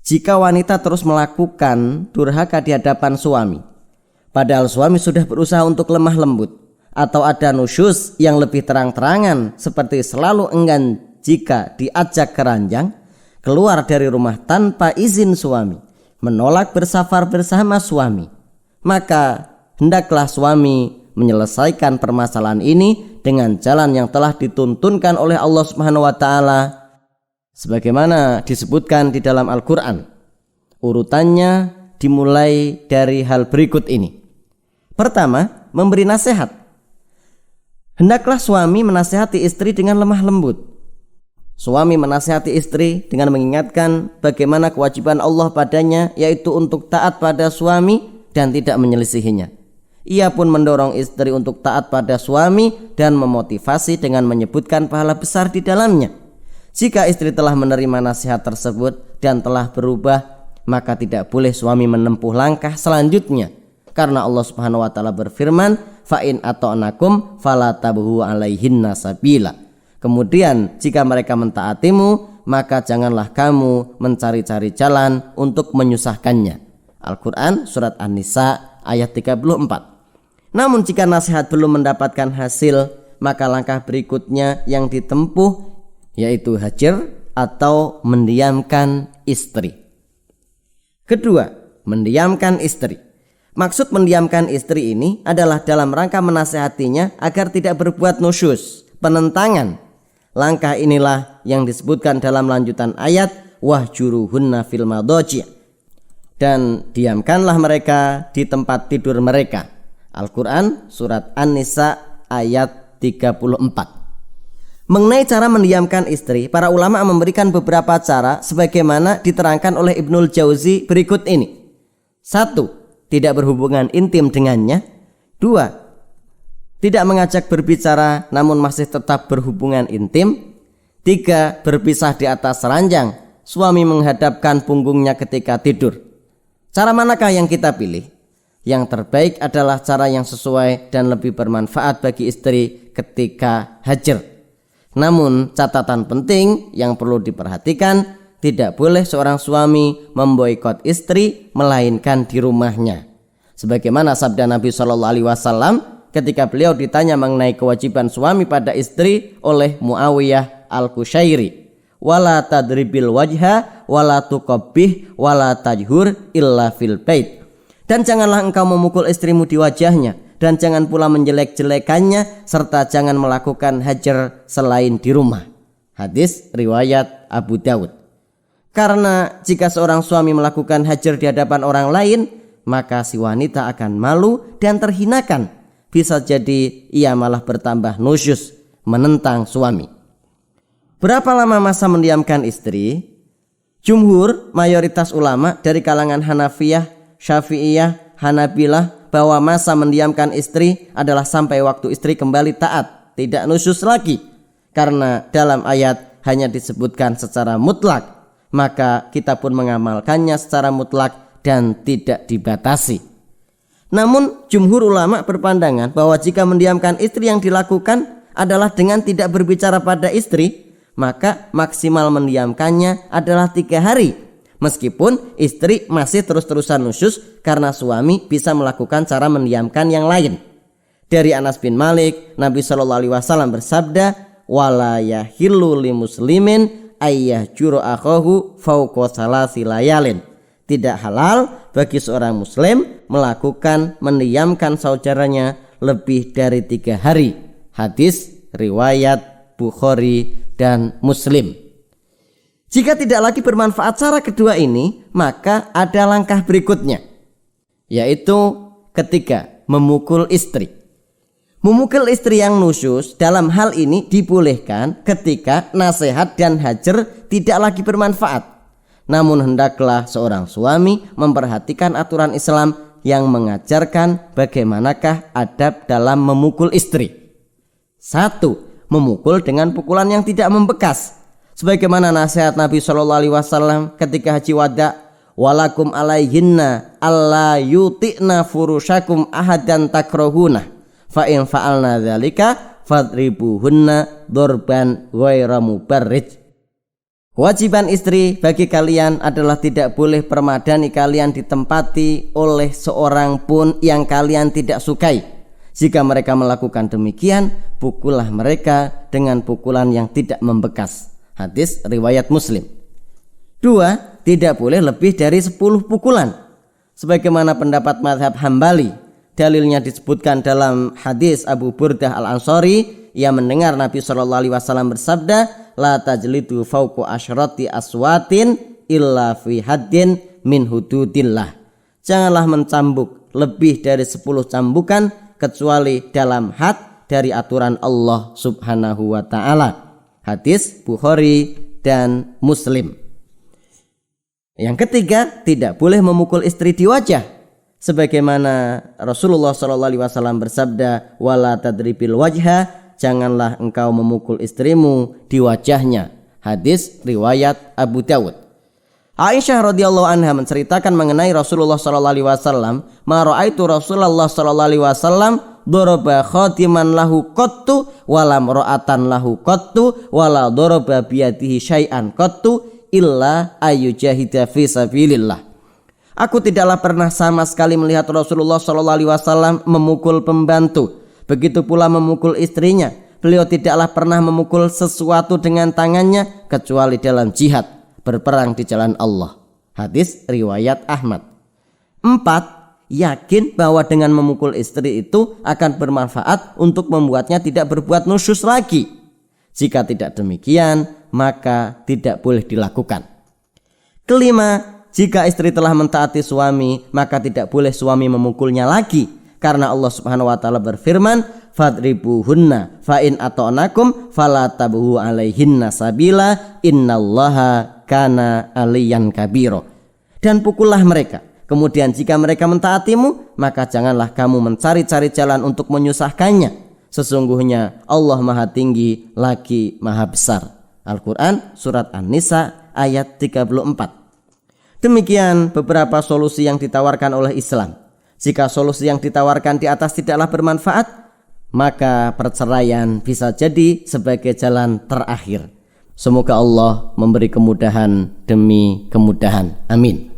jika wanita terus melakukan durhaka di hadapan suami, padahal suami sudah berusaha untuk lemah lembut, atau ada nusyuz yang lebih terang-terangan seperti selalu enggan jika diajak ke ranjang, keluar dari rumah tanpa izin suami, menolak bersafar bersama suami, maka hendaklah suami menyelesaikan permasalahan ini dengan jalan yang telah dituntunkan oleh Allah Subhanahu wa taala sebagaimana disebutkan di dalam Al-Qur'an. Urutannya dimulai dari hal berikut ini. Pertama, memberi nasihat. Hendaklah suami menasihati istri dengan lemah lembut. Suami menasihati istri dengan mengingatkan bagaimana kewajiban Allah padanya, yaitu untuk taat pada suami dan tidak menyelisihinya. Ia pun mendorong istri untuk taat pada suami dan memotivasi dengan menyebutkan pahala besar di dalamnya. Jika istri telah menerima nasihat tersebut dan telah berubah, maka tidak boleh suami menempuh langkah selanjutnya, karena Allah Subhanahu wa taala berfirman, fa in ata'nakum fala tabghu 'alaihinna sabila. Kemudian jika mereka mentaatimu, maka janganlah kamu mencari-cari jalan untuk menyusahkannya. Al-Quran surat An-Nisa ayat 34. Namun jika nasihat belum mendapatkan hasil, maka langkah berikutnya yang ditempuh yaitu hajar atau mendiamkan istri. Kedua, mendiamkan istri. Maksud mendiamkan istri ini adalah dalam rangka menasihatinya agar tidak berbuat nusyuz, penentangan. Langkah inilah yang disebutkan dalam lanjutan ayat wahjuruhunna fil madhaji', dan diamkanlah mereka di tempat tidur mereka. Al-Quran surat An-Nisa ayat 34. Mengenai cara mendiamkan istri, para ulama memberikan beberapa cara sebagaimana diterangkan oleh Ibnul Jauzi berikut ini. 1. Tidak berhubungan intim dengannya. 2. Tidak mengajak berbicara namun masih tetap berhubungan intim. 3. Berpisah di atas ranjang, suami menghadapkan punggungnya ketika tidur. Cara manakah yang kita pilih? Yang terbaik adalah cara yang sesuai dan lebih bermanfaat bagi istri ketika hajar. Namun catatan penting yang perlu diperhatikan, tidak boleh seorang suami memboikot istri melainkan di rumahnya. Sebagaimana sabda Nabi SAW ketika beliau ditanya mengenai kewajiban suami pada istri oleh Muawiyah Al-Qushairi, wala tadribil wajha wala tuqabbih wala tajhur illa fil bait. Dan janganlah engkau memukul istrimu di wajahnya, dan jangan pula menjelek-jelekannya, serta jangan melakukan hajar selain di rumah. Hadis riwayat Abu Dawud. Karena jika seorang suami melakukan hajar di hadapan orang lain, maka si wanita akan malu dan terhinakan. Bisa jadi ia malah bertambah nusyuz, menentang suami. Berapa lama masa mendiamkan istri? Jumhur, mayoritas ulama dari kalangan Hanafiyah, Syafi'iyah, Hanabilah bahwa masa mendiamkan istri adalah sampai waktu istri kembali taat, tidak nusyuz lagi. Karena dalam ayat hanya disebutkan secara mutlak, maka kita pun mengamalkannya secara mutlak dan tidak dibatasi. Namun jumhur ulama berpandangan bahwa jika mendiamkan istri yang dilakukan adalah dengan tidak berbicara pada istri, maka maksimal mendiamkannya adalah 3 hari. Meskipun istri masih terus-terusan nusyuz karena suami bisa melakukan cara mendiamkan yang lain. Dari Anas bin Malik, Nabi SAW bersabda, wala yahillu li muslimin ayyahjuru akhahu fawqa salasi layalin. Tidak halal bagi seorang muslim melakukan mendiamkan saudaranya lebih dari 3 hari. Hadis riwayat Bukhari dan Muslim. Jika tidak lagi bermanfaat cara kedua ini, maka ada langkah berikutnya, yaitu ketiga, memukul istri. Memukul istri yang nusyuz dalam hal ini dibolehkan ketika nasihat dan hajar tidak lagi bermanfaat. Namun hendaklah seorang suami memperhatikan aturan Islam yang mengajarkan bagaimanakah adab dalam memukul istri. 1. Memukul dengan pukulan yang tidak membekas. Sebagaimana nasihat Nabi SAW ketika haji wada, walakum alaihinna alla yuti'na furushakum ahadan takrohuna fa in fa'alna dzalika fadribuhunna dorban ghaira mubarrij. Kewajiban istri bagi kalian adalah tidak boleh permadani kalian ditempati oleh seorang pun yang kalian tidak sukai. Jika mereka melakukan demikian, pukullah mereka dengan pukulan yang tidak membekas. Hadis riwayat Muslim. 2. Tidak boleh lebih dari 10 pukulan. Sebagaimana pendapat mazhab Hambali, dalilnya disebutkan dalam hadis Abu Burdah Al-Ansari. Ia mendengar Nabi SAW bersabda, la tajlidu fauqa asyrati aswatin illa fi haddin min hududillah. Janganlah mencambuk lebih dari 10 cambukan kecuali dalam had dari aturan Allah Subhanahu wa taala. Hadis Bukhari dan Muslim. Yang ketiga, tidak boleh memukul istri di wajah. Sebagaimana Rasulullah SAW bersabda, wala tadribil wajha, janganlah engkau memukul istrimu di wajahnya. Hadis riwayat Abu Dawud. Aisyah radhiyallahu anha menceritakan mengenai Rasulullah sallallahu alaihi wasallam, ma raaitu Rasulullah sallallahu alaihi wasallam daraba khatiman lahu qattu wala mar'atan lahu qattu wala daraba biyadihi syai'an qattu illa ayyujahida fi sabilillah. Aku tidaklah pernah sama sekali melihat Rasulullah sallallahu alaihi wasallam memukul pembantu. Begitu pula memukul istrinya. Beliau tidaklah pernah memukul sesuatu dengan tangannya kecuali dalam jihad, berperang di jalan Allah. Hadis riwayat Ahmad. 4. Yakin bahwa dengan memukul istri itu akan bermanfaat untuk membuatnya tidak berbuat nusyus lagi. Jika tidak demikian, maka tidak boleh dilakukan. 5. Jika istri telah mentaati suami, maka tidak boleh suami memukulnya lagi. Karena Allah Subhanahu wa taala berfirman, fadribuhunna fa in ata'nakum fala tabghu alaihinna sabila innallaha kana aliyan kabiro. Dan pukullah mereka. Kemudian jika mereka mentaatimu, maka janganlah kamu mencari-cari jalan untuk menyusahkannya. Sesungguhnya Allah Maha Tinggi lagi Maha Besar. Al-Quran Surat An-Nisa ayat 34. Demikian beberapa solusi yang ditawarkan oleh Islam. Jika solusi yang ditawarkan di atas tidaklah bermanfaat, maka perceraian bisa jadi sebagai jalan terakhir. Semoga Allah memberi kemudahan demi kemudahan. Amin.